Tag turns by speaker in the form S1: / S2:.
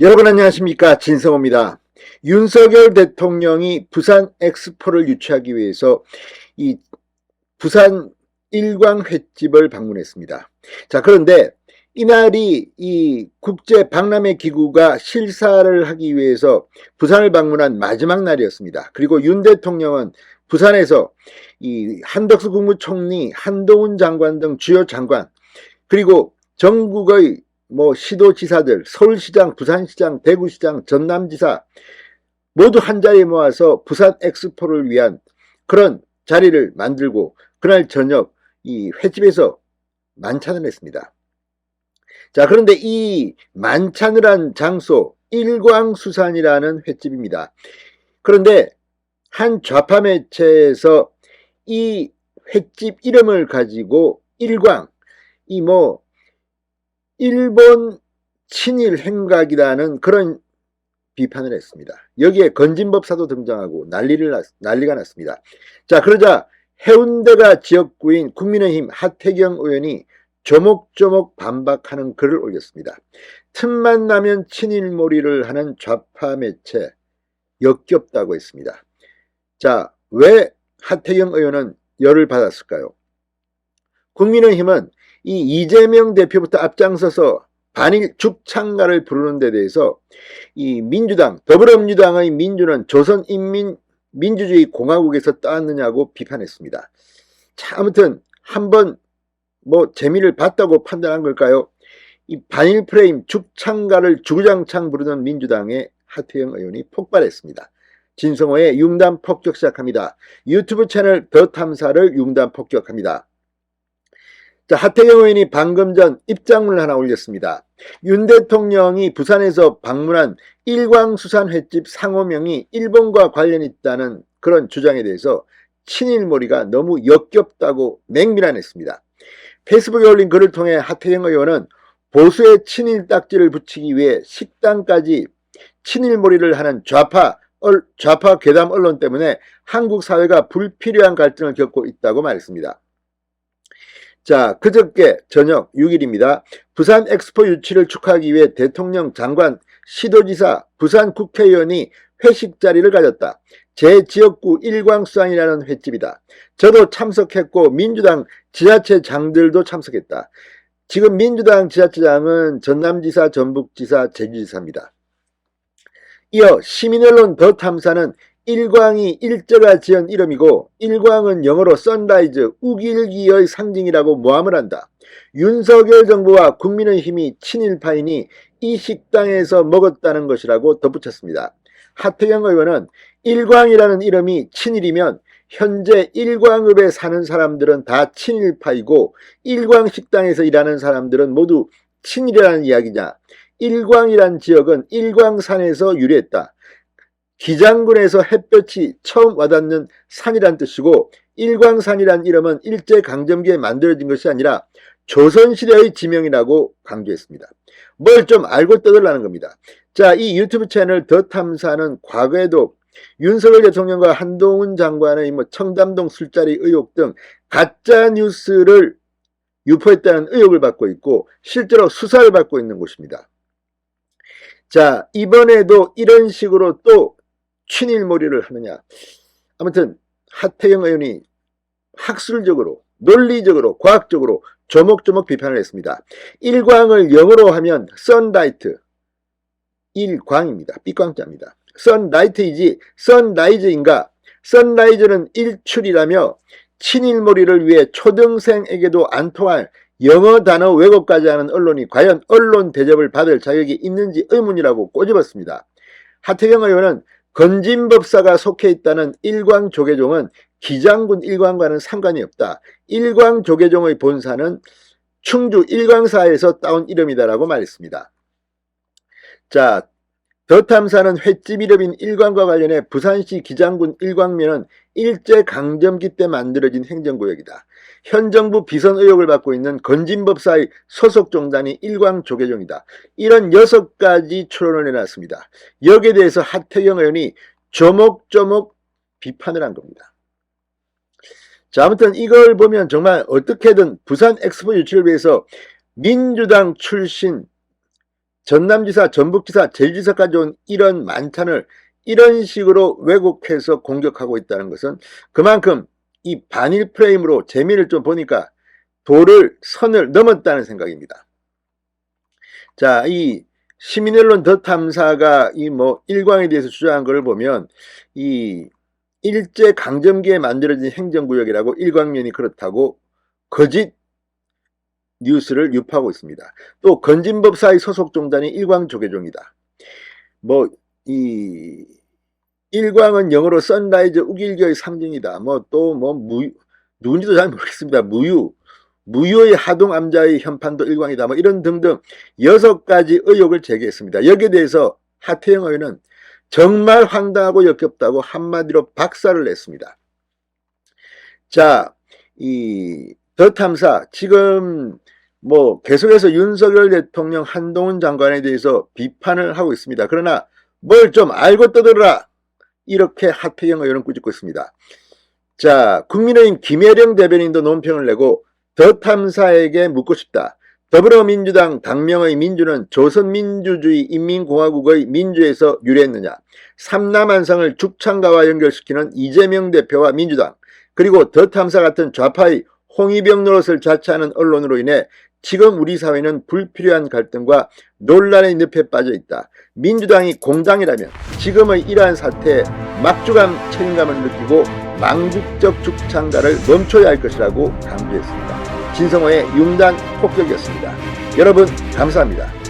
S1: 여러분 안녕하십니까, 진성호입니다. 윤석열 대통령이 부산 엑스포를 유치하기 위해서 이 부산 일광 횟집을 방문했습니다. 자, 그런데 이날이 이 국제 박람회 기구가 실사를 하기 위해서 부산을 방문한 마지막 날이었습니다. 그리고 윤 대통령은 부산에서 이 한덕수 국무총리, 한동훈 장관 등 주요 장관, 그리고 전국의 시도지사들, 서울시장, 부산시장, 대구시장, 전남지사 모두 한자리에 모아서 부산 엑스포를 위한 그런 자리를 만들고 그날 저녁 이 횟집에서 만찬을 했습니다. 자, 그런데 이 만찬을 한 장소 일광수산이라는 횟집입니다. 그런데 한 좌파 매체에서 이 횟집 이름을 가지고 일광, 일본 친일 행각이라는 그런 비판을 했습니다. 여기에 건진법사도 등장하고 난리가 났습니다. 자, 그러자 해운대가 지역구인 국민의힘 하태경 의원이 조목조목 반박하는 글을 올렸습니다. 틈만 나면 친일몰이를 하는 좌파 매체 역겹다고 했습니다. 자, 왜 하태경 의원은 열을 받았을까요? 국민의힘은 이 이재명 대표부터 앞장서서 반일 죽창가를 부르는 데 대해서 이 민주당, 더불어민주당의 민주는 조선인민민주주의 공화국에서 따왔느냐고 비판했습니다. 자, 아무튼 한번 재미를 봤다고 판단한 걸까요? 이 반일 프레임 죽창가를 주구장창 부르는 민주당의 하태경 의원이 폭발했습니다. 진성호의 융단 폭격 시작합니다. 유튜브 채널 더 탐사를 융단 폭격합니다. 자, 하태경 의원이 방금 전 입장문을 하나 올렸습니다. 윤 대통령이 부산에서 방문한 일광수산 횟집 상호명이 일본과 관련이 있다는 그런 주장에 대해서 친일몰이가 너무 역겹다고 맹비난했습니다. 페이스북에 올린 글을 통해 하태경 의원은 보수의 친일 딱지를 붙이기 위해 식당까지 친일몰이를 하는 좌파 괴담 언론 때문에 한국 사회가 불필요한 갈등을 겪고 있다고 말했습니다. 자, 그저께 저녁 6일입니다. 부산 엑스포 유치를 축하하기 위해 대통령, 장관, 시도지사, 부산 국회의원이 회식 자리를 가졌다. 제 지역구 일광수산이라는 횟집이다. 저도 참석했고 민주당 지자체장들도 참석했다. 지금 민주당 지자체장은 전남지사, 전북지사, 제주지사입니다. 이어 시민언론 더 탐사는 일광이 일제가 지은 이름이고 일광은 영어로 선라이즈, 우길기의 상징이라고 모함을 한다. 윤석열 정부와 국민의힘이 친일파이니 이 식당에서 먹었다는 것이라고 덧붙였습니다. 하태경 의원은 일광이라는 이름이 친일이면 현재 일광읍에 사는 사람들은 다 친일파이고 일광식당에서 일하는 사람들은 모두 친일이라는 이야기냐. 일광이란 지역은 일광산에서 유래했다. 기장군에서 햇볕이 처음 와닿는 산이란 뜻이고 일광산이란 이름은 일제강점기에 만들어진 것이 아니라 조선시대의 지명이라고 강조했습니다. 뭘 좀 알고 떠들라는 겁니다. 자, 이 유튜브 채널 더 탐사는 과거에도 윤석열 대통령과 한동훈 장관의 청담동 술자리 의혹 등 가짜 뉴스를 유포했다는 의혹을 받고 있고 실제로 수사를 받고 있는 곳입니다. 자, 이번에도 이런 식으로 또 친일몰이를 하느냐. 아무튼 하태경 의원이 학술적으로, 논리적으로, 과학적으로 조목조목 비판을 했습니다. 일광을 영어로 하면 선라이트, 일광입니다. 삐광자입니다. 선라이트이지 선라이즈인가? 선라이즈는 일출이라며 친일몰이를 위해 초등생에게도 안 통할 영어 단어 왜곡까지 하는 언론이 과연 언론 대접을 받을 자격이 있는지 의문이라고 꼬집었습니다. 하태경 의원은 건진법사가 속해 있다는 일광조계종은 기장군 일광과는 상관이 없다. 일광조계종의 본사는 충주 일광사에서 따온 이름이다라고 말했습니다. 자, 더 탐사는 횟집 이름인 일광과 관련해 부산시 기장군 일광면은 일제강점기 때 만들어진 행정구역이다. 현 정부 비선 의혹을 받고 있는 건진법사의 소속 종단이 일광조계종이다. 이런 6가지 추론을 해놨습니다. 여기에 대해서 하태경 의원이 조목조목 비판을 한 겁니다. 자, 아무튼 이걸 보면 정말 어떻게든 부산 엑스포 유치를 위해서 민주당 출신 전남지사, 전북지사, 제주지사까지 온 이런 만찬을 이런 식으로 왜곡해서 공격하고 있다는 것은 그만큼 이 반일 프레임으로 재미를 좀 보니까 선을 넘었다는 생각입니다. 자, 이 시민언론 더 탐사가 일광에 대해서 주장한 것을 보면 이 일제 강점기에 만들어진 행정구역이라고 일광면이 그렇다고 거짓 뉴스를 유포하고 있습니다. 또 건진법사의 소속 종단이 일광조계종이다. 이 일광은 영어로 선라이즈 우길기의 상징이다. 누군지도 잘 모르겠습니다. 무유의 하동암자의 현판도 일광이다. 이런 등등 6가지 의혹을 제기했습니다. 여기에 대해서 하태영 의원은 정말 황당하고 역겹다고 한마디로 박살을 냈습니다. 자, 이 더 탐사 지금 계속해서 윤석열 대통령, 한동훈 장관에 대해서 비판을 하고 있습니다. 그러나 뭘 좀 알고 떠들어라, 이렇게 하태경 의원은 꾸짖고 있습니다. 자, 국민의힘 김혜령 대변인도 논평을 내고 더 탐사에게 묻고 싶다. 더불어민주당 당명의 민주는 조선민주주의 인민공화국의 민주에서 유래했느냐. 삼남한성을 죽창가와 연결시키는 이재명 대표와 민주당, 그리고 더 탐사 같은 좌파의 홍위병 노릇을 자처하는 언론으로 인해 지금 우리 사회는 불필요한 갈등과 논란의 늪에 빠져 있다. 민주당이 공당이라면 지금의 이러한 사태에 막중한 책임감을 느끼고 망국적 죽창가를 멈춰야 할 것이라고 강조했습니다. 진성호의 융단 폭격이었습니다. 여러분 감사합니다.